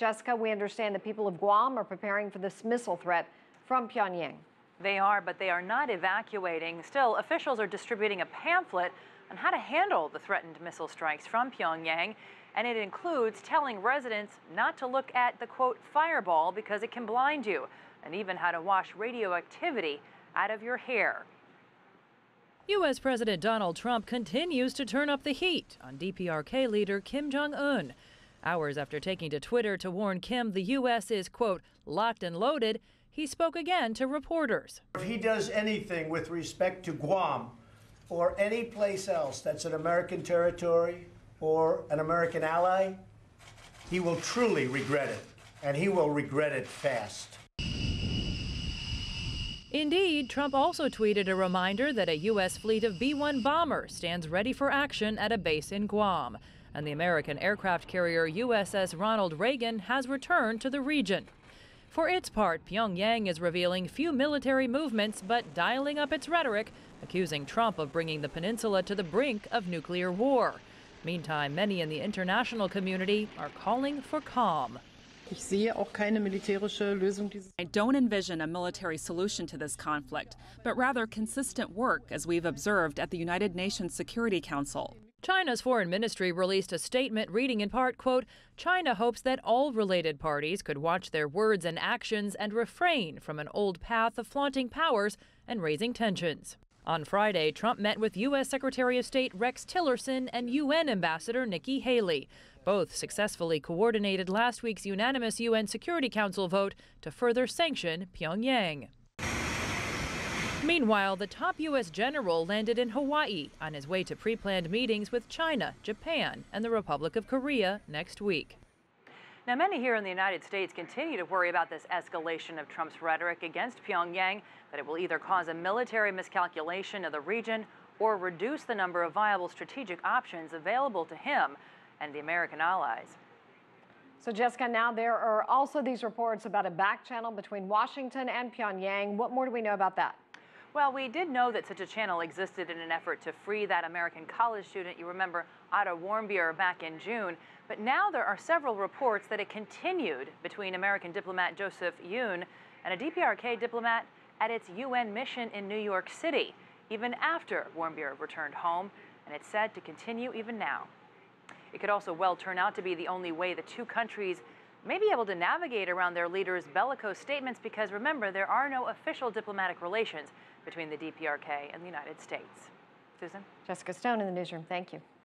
Jessica, we understand the people of Guam are preparing for this missile threat from Pyongyang. They are, but they are not evacuating. Still, officials are distributing a pamphlet on how to handle the threatened missile strikes from Pyongyang, and it includes telling residents not to look at the, quote, fireball because it can blind you, and even how to wash radioactivity out of your hair. U.S. President Donald Trump continues to turn up the heat on DPRK leader Kim Jong-un. Hours after taking to Twitter to warn Kim the U.S. is, quote, locked and loaded, he spoke again to reporters. If he does anything with respect to Guam or any place else that's an American territory or an American ally, he will truly regret it, and he will regret it fast. Indeed, Trump also tweeted a reminder that a U.S. fleet of B-1 bombers stands ready for action at a base in Guam, and the American aircraft carrier USS Ronald Reagan has returned to the region. For its part, Pyongyang is revealing few military movements but dialing up its rhetoric, accusing Trump of bringing the peninsula to the brink of nuclear war. Meantime, many in the international community are calling for calm. I don't envision a military solution to this conflict, but rather consistent work as we've observed at the United Nations Security Council. China's foreign ministry released a statement reading in part, quote, China hopes that all related parties could watch their words and actions and refrain from an old path of flaunting powers and raising tensions. On Friday, Trump met with U.S. Secretary of State Rex Tillerson and UN Ambassador Nikki Haley. Both successfully coordinated last week's unanimous UN Security Council vote to further sanction Pyongyang. Meanwhile, the top U.S. general landed in Hawaii on his way to pre-planned meetings with China, Japan, and the Republic of Korea next week. Now, many here in the United States continue to worry about this escalation of Trump's rhetoric against Pyongyang, that it will either cause a military miscalculation of the region or reduce the number of viable strategic options available to him and the American allies. So, Jessica, now there are also these reports about a back channel between Washington and Pyongyang. What more do we know about that? Well, we did know that such a channel existed in an effort to free that American college student, you remember, Otto Warmbier, back in June. But now there are several reports that it continued between American diplomat Joseph Yun and a DPRK diplomat at its UN mission in New York City, even after Warmbier returned home, and it's said to continue even now. It could also well turn out to be the only way the two countries may be able to navigate around their leaders' bellicose statements, because remember, there are no official diplomatic relations between the DPRK and the United States. Susan? Jessica Stone in the newsroom, thank you.